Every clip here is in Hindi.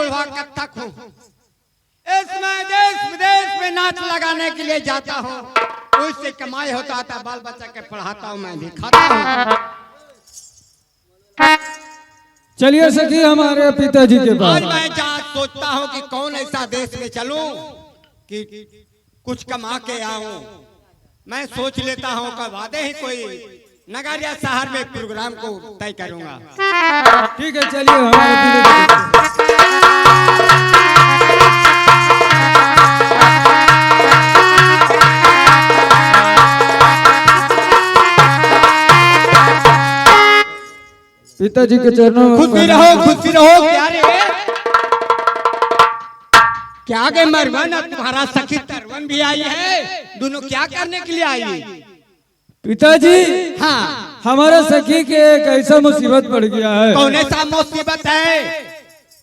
बुढ़वा कत्थक हूँ। इसमें देश विदेश में नाच लगाने के लिए जाता हूँ, उससे कमाई होता था, बाल बच्चा के पढ़ाता हूँ, मैं भी खाता हूँ। चलिए सखी हमारे पिताजी के पास। आज मैं सोचता हूँ कि कौन ऐसा देश में चलूं कि कुछ कमा के आऊं। मैं सोच लेता हूँ कि वादे ही कोई नगर या शहर में प्रोग्राम को तय करूंगा। ठीक है, चलिए हमारे पिताजी के चरणों में खुशी रहो प्यारे। क्या गए मरवन, तुम्हारा सखी तरवन भी आई है, दोनों क्या करने के लिए आई? पिताजी, हाँ, हमारा सखी के एक ऐसा मुसीबत पड़ गया है। कौन ऐसा मुसीबत है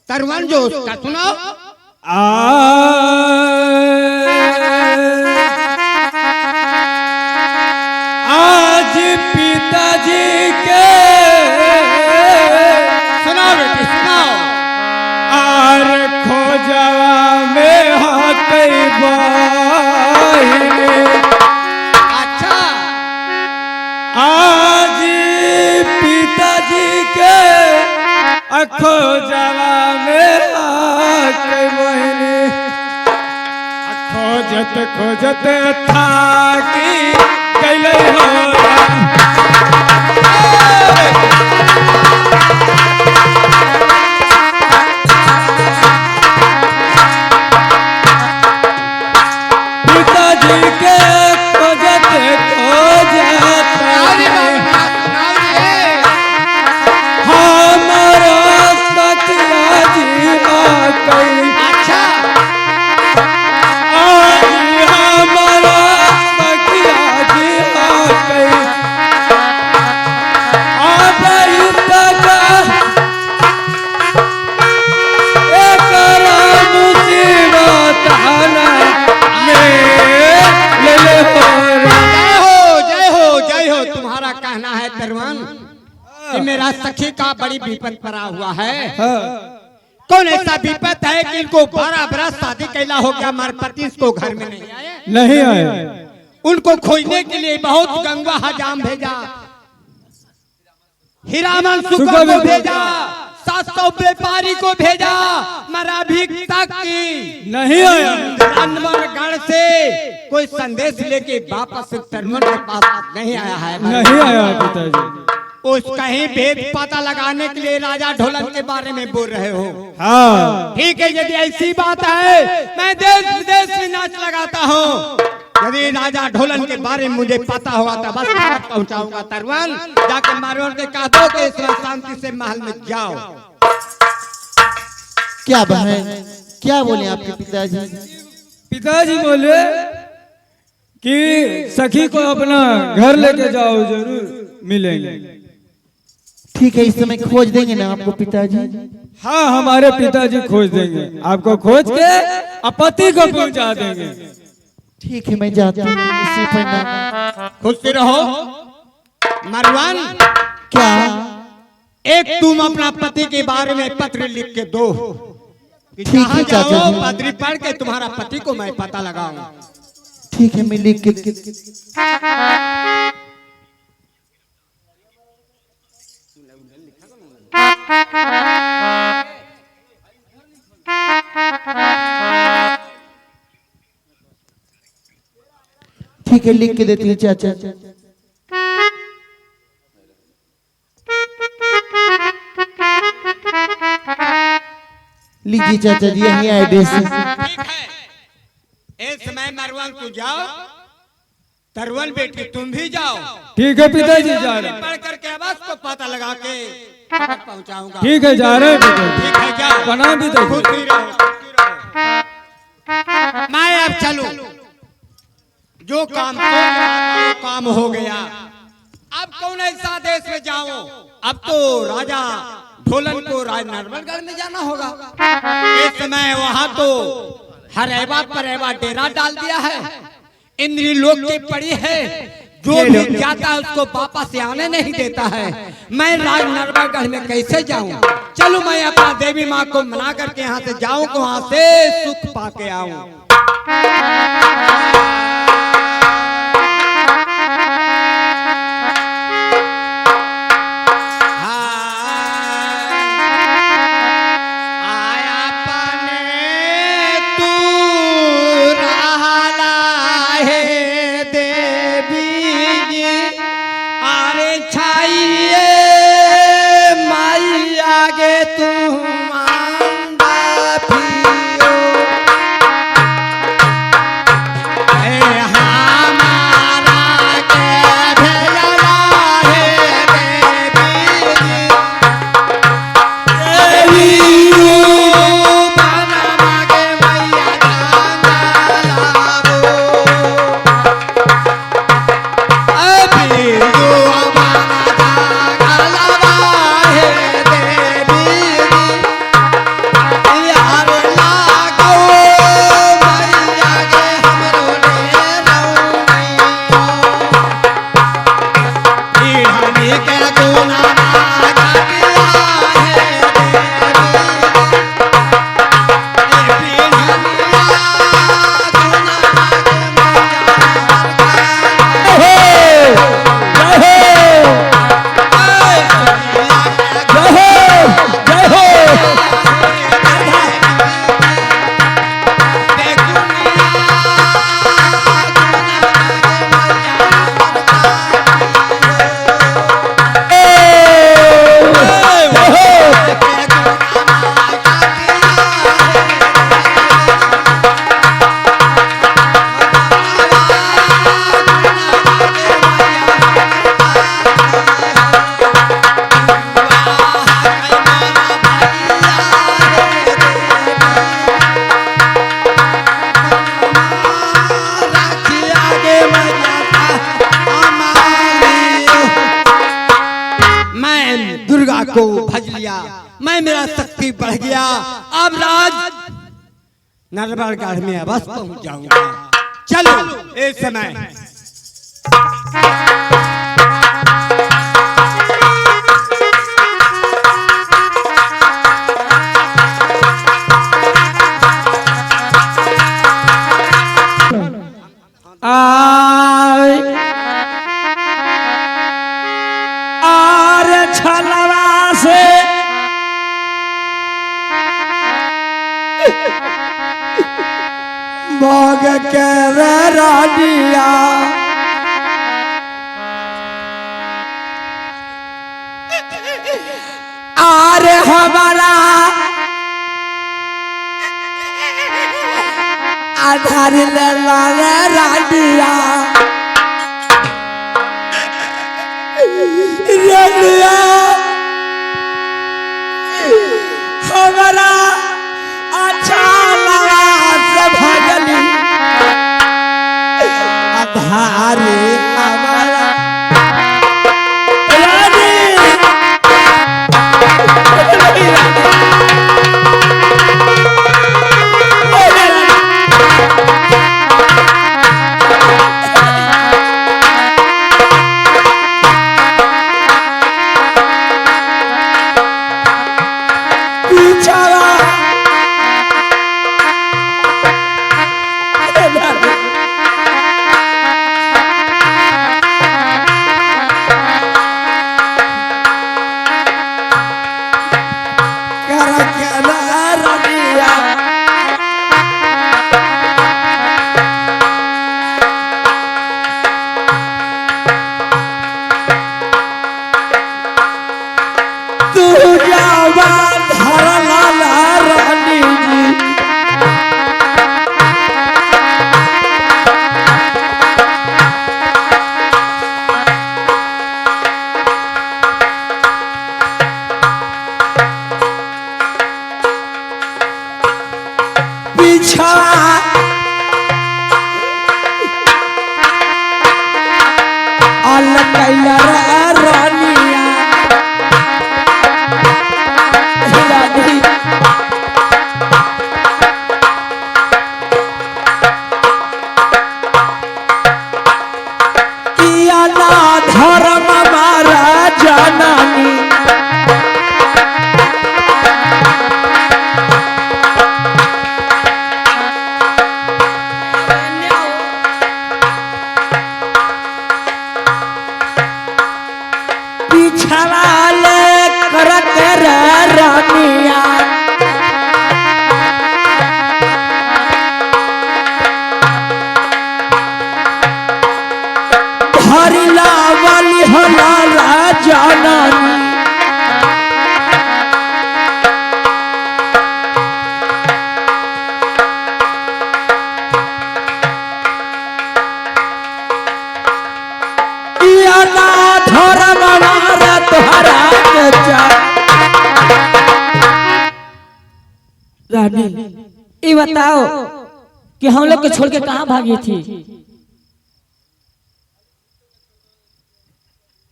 तरवन, जो उसका सुनाओ। आज पिताजी के सुनाओ बेटी सुनाओ। और खोजवा में कई बाहिनी। अच्छा, आज पिताजी के खोजवा में कई बहिनी। खोजत था कि कैले हो पिताजी के खोजत हमारा सखिया जी आ गई। अच्छा, हमारा सखिया जी आ गई। अब मुसीबत जय हो। तुम्हारा कहना है तरवन कि मेरा सखी का बड़ी विपद पड़ा हुआ है। कौन ऐसा विपद है कि इनको 12 बरस शादी कैला हो गया, हमारे पति इसको घर में नहीं आए। उनको खोजने के लिए बहुत गंगा हजाम भेजा, हीरामन सुगा को भेजा, 700 व्यापारी को भेजा, मरा भी तक नहीं आया। अनवरगढ़ से कोई संदेश लेके वापस तरवन के पास नहीं आया है। नहीं आया पिताजी। उस कहीं भेद पता लगाने के लिए राजा ढोलन के बारे में बोल रहे हो। हाँ ठीक है, यदि ऐसी बात है मैं देश विदेश में नाच लगाता हूँ। यदि राजा ढोलन के बारे में मुझे पता होगा तो बस पहुँचाऊंगा तरवन। जाके मारवाड़ के कह दो कि इस वक्त शांति से महल में जाओ। क्या बहन, क्या बोले आपके पिताजी? पिताजी बोले कि सखी को अपना घर लेके जाओ, जरूर मिलेंगे। ठीक है, इस समय खोज देंगे ना आपको पिताजी? हाँ, हमारे पिताजी खोज देंगे आपको, खोज के पति को पहुंचा देंगे। ठीक है, मैं जाता हूँ। इसी पर ना खुश रहो मरवान। क्या? एक तुम अपना पति के बारे में पत्र लिख के दो। ठीक है चाचा जी। पत्री पढ़ के तुम्हारा पति को मैं पता लगाऊं। ठीक है, मैं लिख के ठीक है, लिख के देती हूँ चाचा। लीजिए चाचा जी, यही एड्रेस है। ठीक है, इस समय मरवान तू जाओ, तरवन बेटी तुम भी जाओ। ठीक है पिताजी, जा रहे हैं। पढ़ करके बस को पता लगा के पहुंचाऊंगा। ठीक है, जा रहे हैं पिताजी। ठीक है, जाओ। प्रणाम पिताजी। खुशी रहो। मैं अब चलूं, जो काम वो काम हो गया। अब कौन ऐसा देश में जाऊं? अब तो राजा ढोलन को नरवलगढ़ में जाना होगा। इस समय वहां तो हरेवा परेवा डेरा डाल दिया है, इंद्री लोक की पड़ी है। जो भी जाता है उसको वापस आने नहीं देता है। मैं राज नरवागढ़ में कैसे जाऊं? चलो मैं अपना देवी माँ को मना करके यहाँ से जाऊं, वहां से सुख पाके आऊं। को भज लिया, मैं मेरा शक्ति बढ़ गया। अब राज नरवागढ़ में अवश्य पहुंच जाऊंगा। चलो इस समय छलवा से मोग के रानिया आरे हमारा आधार ले रानिया हमारा अच्छा लगा से भगली आधारे हमारा धर्म मारा जाना रानी ये बताओ कि हम लोग को छोड़ के कहाँ भागी थी?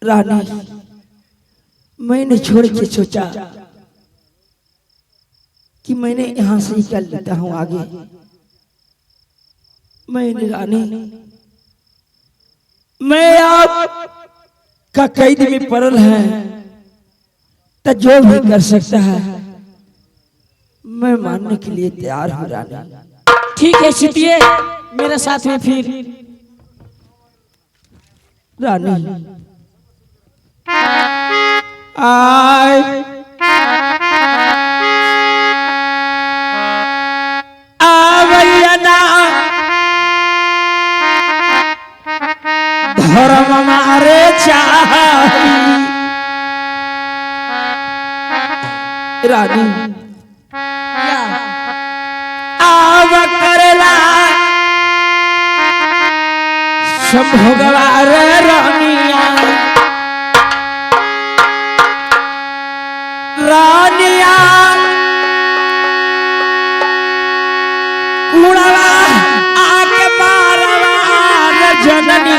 रानी मैंने छोड़ के सोचा कि मैंने यहाँ से ही कर लेता हूँ आगे। मैंने रानी मैं आप का कैद में पड़ल है तो जो भी कर सकता है मैं मानने के लिए तैयार हूँ रानी। ठीक है सुतिए मेरे साथ में फिर। रानी आय आवैया धर्म मारे चाही रानी आव करेला संभोगवा रे रानिया रानिया कुड़वा आके मारवा जननी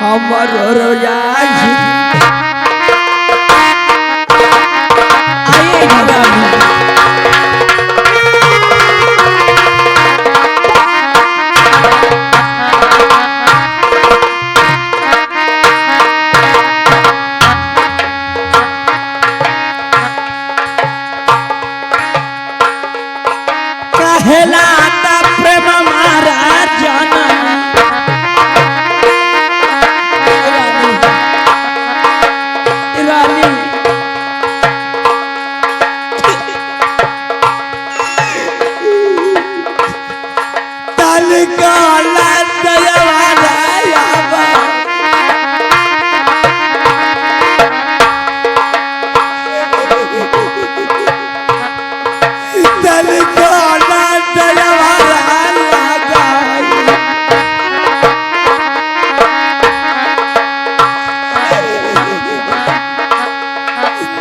हमर रोजाई आए रानी कहलाता प्रेम मारा जननी रानी तलकाला दयावाला यावा तलकाला दयावाला लगाई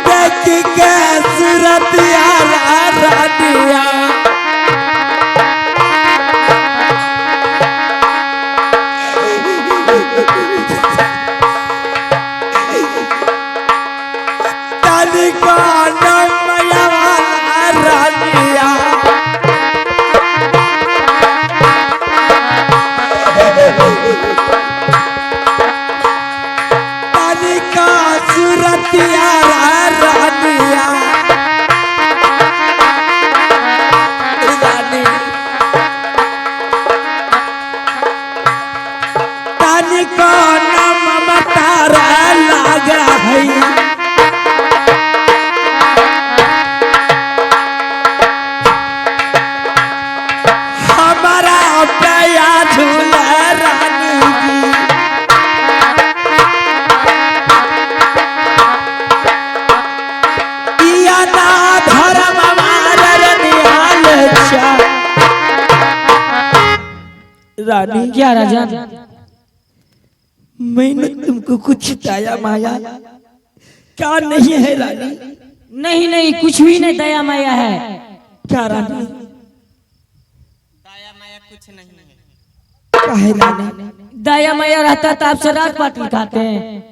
देख के सूरत यारा रानिया तलकाला दयावाला रानिया तनिका सूरत यारा रानिया रानी तनिका नम मतारा लगा है हमारा प्याया झूला रानी जी या ना धर्म मारल निहाल छा रानी क्या राजा? मैंने तुमको कुछ दया माया क्या नहीं है रानी? नहीं नहीं कुछ भी नहीं दया माया है। क्या रानी? क्या है रानी? दया माया रहता तो आपसे रात पाटिल खाते हैं।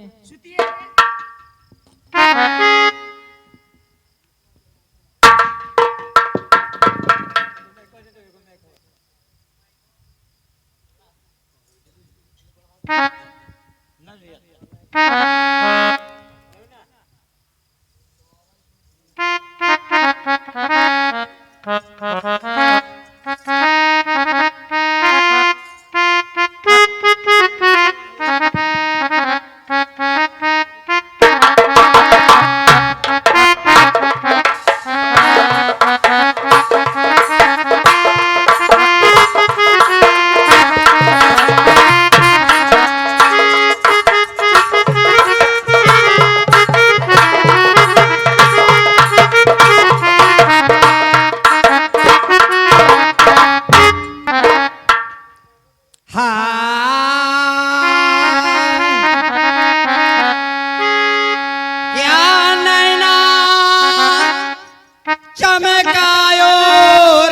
चमकायो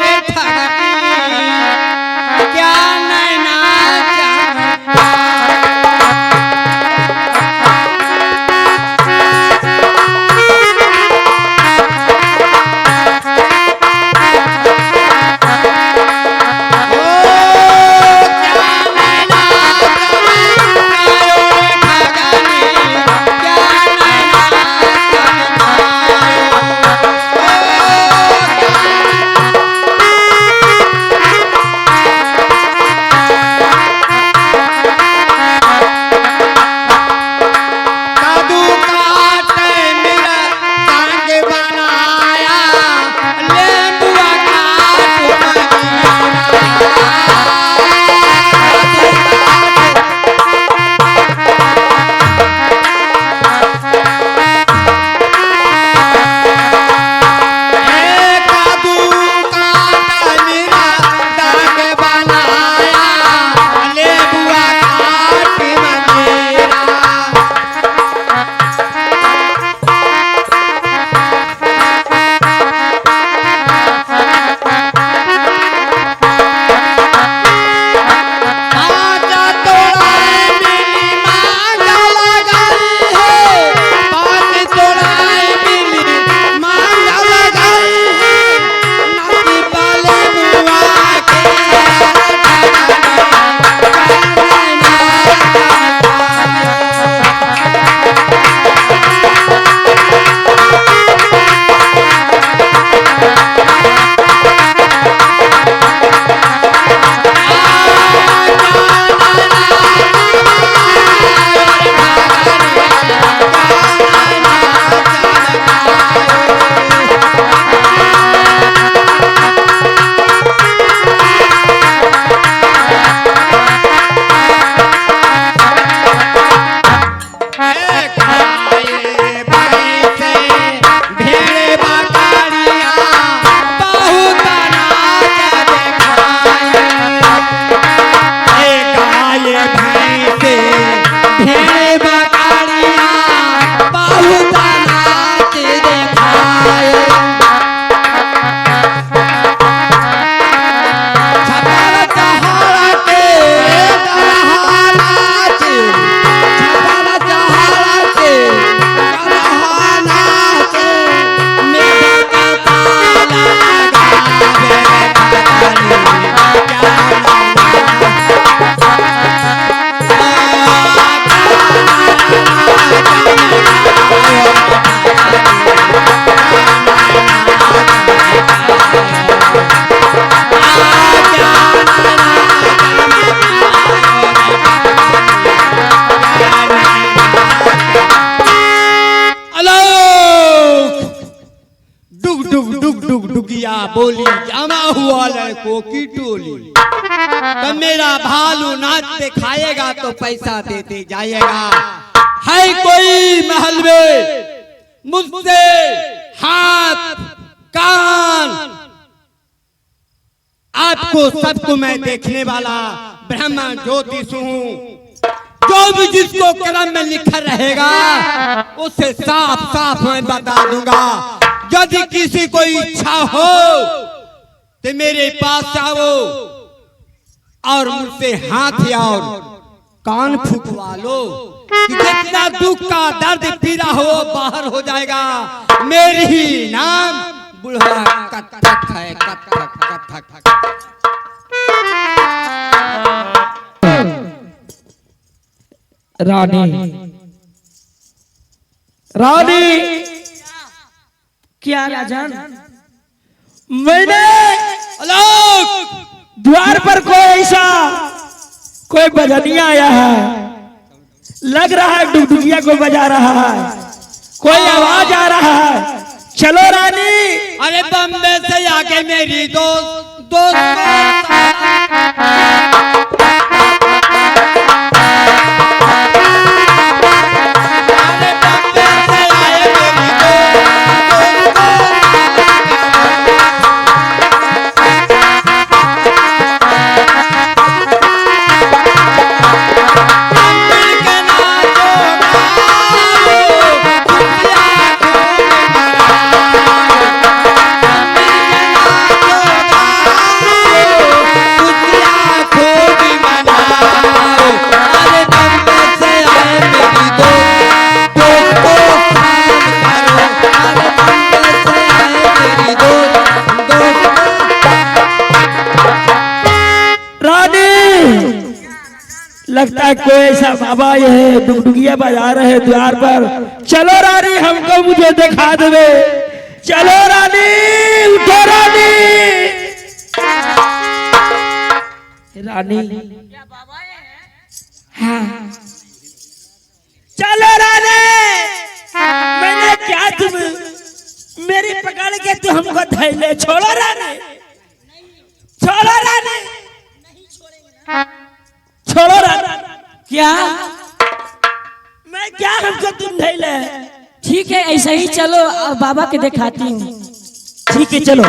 रे ठगनी क्या नैना डुगडुगिया बोली जमा हुआ लड़कों की टोली। तो मेरा भालू नाच दिखाएगा तो पैसा देते जाएगा। है कोई महल में मुझसे हाथ कान, आपको सबको मैं देखने वाला ब्रह्मा ज्योतिष हूँ। जो भी जिसको कलम में लिखा रहेगा उसे साफ साफ मैं बता दूंगा। यदि किसी को इच्छा हो तो मेरे पास आओ और मुझसे हाथ और कान फुकवा लो कि जितना दुख का दर्द पीड़ा हो बाहर हो जाएगा। मेरी ही नाम बुढ़वा कथक है, कथक कथक। रानी रानी क्या राजन? मैंने आलोक द्वार पर कोई बजनिया आया है, लग रहा है डुगडुगिया को बजा रहा है, कोई आवाज आ रहा है। चलो रानी। अरे बम्बे से आके मेरी दोस्त लगता है कोई ऐसा बाबा ये है डुगडुगिया बजा रहे हैं द्वार पर। चलो रानी हमको मुझे दिखा देवे। चलो रानी, उठो रानी। रानी हाँ चलो रानी। मैंने क्या तुम मेरी पकड़ के तू हमको धैले। छोड़ो रानी, छोड़ो रानी, छोड़ो रानी। क्या मैं क्या हमको तुम धैले। ठीक है, ऐसा ही चलो अब बाबा के दिखाती हूँ। ठीक है चलो।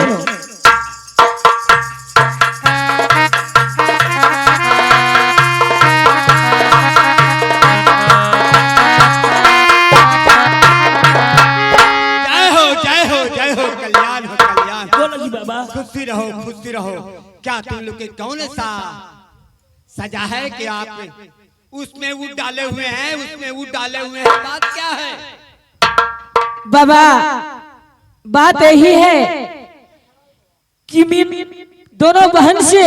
कल्याण हो कल्याण। बोलो जी बाबा। खुशी रहो खुशी रहो। क्या तुम लोग के कौन सा सजा है कि आप उसमें ऊँट डाले हुए हैं, उसमें ऊँट डाले हुए हैं, बात क्या है? बाबा बात यही है कि दोनों बहन से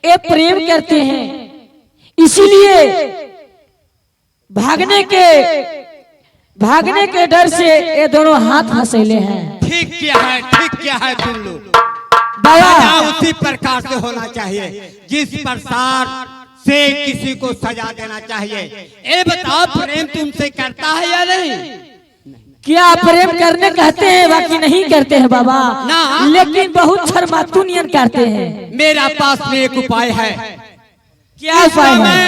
ये प्रेम करते हैं, इसीलिए भागने के डर से ये दोनों हाथ हंसेले हैं। ठीक क्या है तुम लोग। बाबा उसी प्रकार से होना चाहिए जिस प्रकार से किसी को सजा देना चाहिए। ये बताओ प्रेम तुमसे करता है या नहीं? क्या प्रेम करने कहते हैं, बाकी नहीं करते हैं बाबा ना, लेकिन बहुत शर्मातू नियन करते हैं। मेरा पास में एक उपाय है। क्या उपाय है?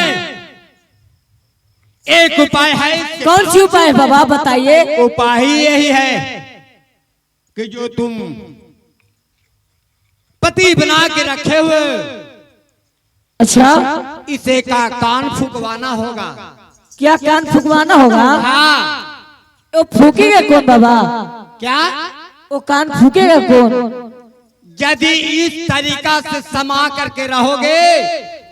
एक उपाय है। कौन सी उपाय है बाबा बताइए। उपाय ही यही है कि जो तुम पति बना के रखे हुए, अच्छा इसे का कान फूकवाना होगा। क्या कान फूकवाना होगा? हाँ। वो फूकेगा कौन बाबा? क्या वो कान फूकेगा कौन? यदि इस तरीका से समा करके रहोगे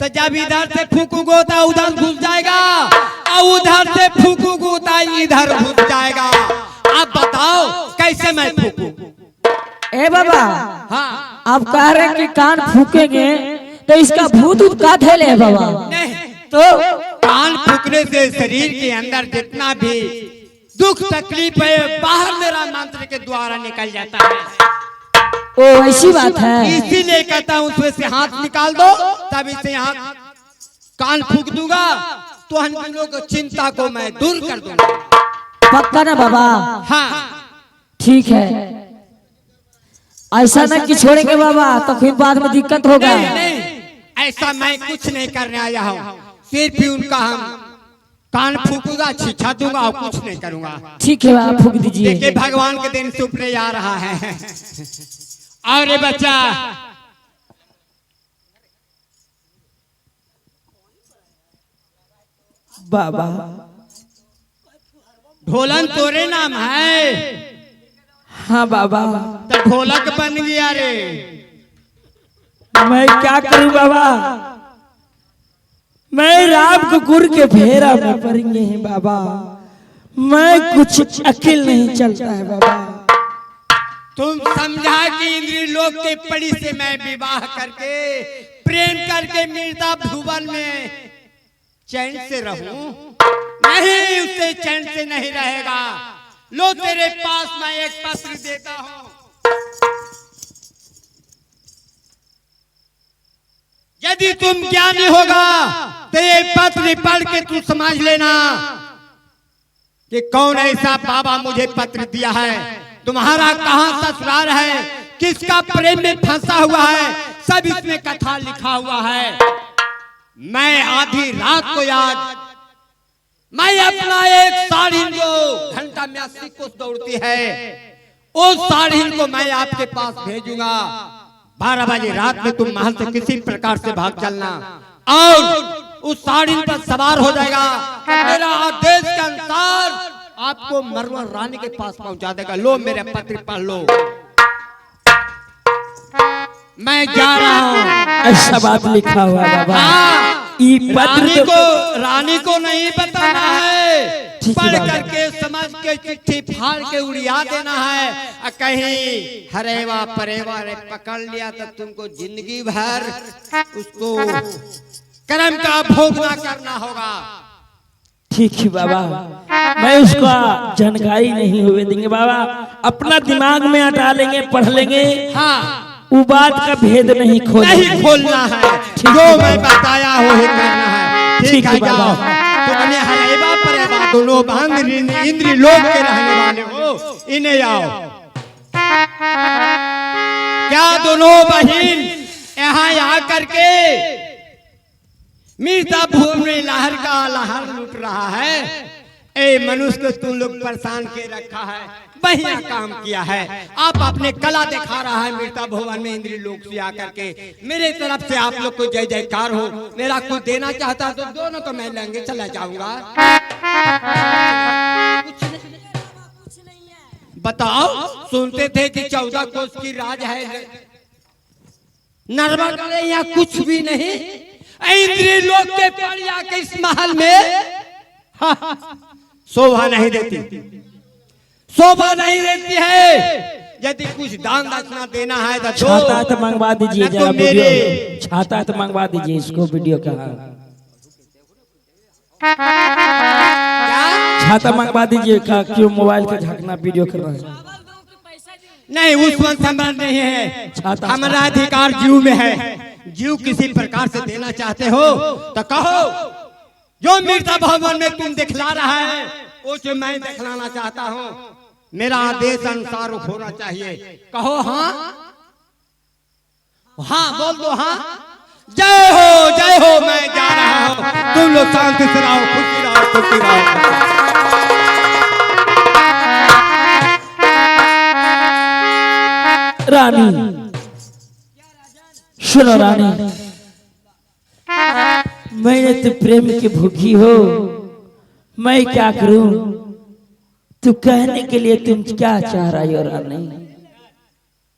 तो जब इधर से फूकोगे तो उधर घुस जाएगा, और उधर से फूकोगे तो इधर घुस जाएगा। अब बताओ कैसे मैं फूकूं? ए बाबा हाँ। आप कह रहे हैं कि कान फूकेंगे तो इसका भूत का धैले है बाबा? नहीं, तो कान फूकने से शरीर के अंदर जितना भी दुख तकलीफ है बाहर मेरा मंत्र के द्वारा निकल जाता है। ओ ऐसी बात है। इसीलिए कहता हूँ उसमें से हाथ निकाल दो, तब इसे यहाँ कान फूक दूंगा तो हम लोगों को चिंता को मैं दूर कर दूंगा। पक्का ना बाबा? हाँ ठीक है, ऐसा ना कि छोड़ेंगे बाबा तो फिर बाद में दिक्कत होगा। नहीं, ऐसा मैं कुछ नहीं करने आया हूँ। सिर्फ ही उनका हम कान फूकूंगा, छिछा दूंगा और कुछ नहीं करूंगा। ठीक है बाबा, फूक दीजिए। देखिए भगवान के दिन सुपने आ रहा है। और ये बच्चा बाबा ढोलन तोरे नाम है? हाँ बाबा। तो ढोलक बन गया रे। मैं क्या करूं बाबा, मैं राम कुकुर के फेरा में पड़ गए हैं बाबा। मैं कुछ अकेल नहीं चलता है बाबा। तुम समझा कि इंद्री लोक के पड़ी से मैं विवाह करके प्रेम करके मृदा भुवन में चैन से रहूं? नहीं, उससे चैन से नहीं रहेगा। लो तेरे पास मैं एक पत्र देता हूं। यदि तुम ज्ञानी होगा तो ये पत्र पढ़ के तू समझ लेना कि कौन ऐसा बाबा मुझे पत्र दिया है, तुम्हारा कहां ससुराल है, किसका प्रेम में फंसा हुआ है, सब इसमें कथा लिखा हुआ है। मैं आधी रात को याद मैं अपना एक साढ़िन जो घंटा में 80 कोस दौड़ती है, उस साढ़िन को मैं आपके पास भेजूंगा। 12 बजे रात में तुम महल से किसी प्रकार से भाग चलना और उस साढ़िन पर सवार हो जाएगा। मेरा आदेश के अनुसार आपको मरवर रानी के पास पहुंचा देगा। लो मेरे पत्र पढ़ लो। मैं जा रहा हूँ। ऐसा बात लिखा हुआ बाबा। रानी को नहीं बताना है, पढ़ करके समझ के चिट्ठी फाड़ के उड़िया देना है। कहीं हरेवा परेवा रे पकड़ लिया तो तुमको जिंदगी भर उसको कर्म का भोगना करना होगा। ठीक है बाबा, मैं उसका जानकारी नहीं हुए देंगे बाबा, अपना दिमाग में हटा लेंगे, पढ़ लेंगे। हाँ, वो बात का भेद नहीं खोलना है, जो मैं बताया वो ही करना है। ठीक है, जाओ। तुमने हरेबा परेबा दोनों भांग इंद्री लोक के रहने वाले हो, इन्हें आओ। क्या दोनों बहन यहाँ आकर के मीरता भूमि में लहर का लहर लूट रहा है। ए मनुष्य को तुम लोग परेशान के रखा है, बढ़िया काम किया है। आप अपने कला दिखा रहा है मीरता भवन में इंद्री लोक से आकर के। मेरे तरफ से आप लोग को जय जयकार हो। मेरा कुछ देना चाहता तो दोनों को मैं लेंगे चला जाऊंगा। बताओ, सुनते थे कि 14 कोस की राज है नर्मदा में, यहाँ कुछ भी नहीं। इंद्री लोक के पड़िया के इस महल में शोभा नहीं देती, शोभा नहीं देती है। यदि कुछ दान दक्षिणा देना है तो छाता है तो मंगवा दीजिए जरा वीडियो, छाता है तो मंगवा दीजिए इसको वीडियो का। छाता मंगवा दीजिए का, क्यों मोबाइल का झकना वीडियो कर रहा है। नहीं, उस वक्त समझ नहीं है, हमारा अधिकार जीव में है। जीव किसी प्रकार से देना चाहते हो तो कहो। जो मीरता भवन में तुम दिखला रहा है वो जो मैं दिखलाना चाहता हूँ, मेरा आदेश अनुसार होना चाहिए। कहो हाँ, हाँ बोल दो हाँ। जय हो जय हो, मैं जा रहा हूँ। तुम लोग शांति से रहो, खुशी रहो, खुशी रहो। रानी सुनो रानी, मैंने तो प्रेम की भूखी हो, मैं क्या करूं? तू कहने के लिए तुम क्या चाह रही हो रानी?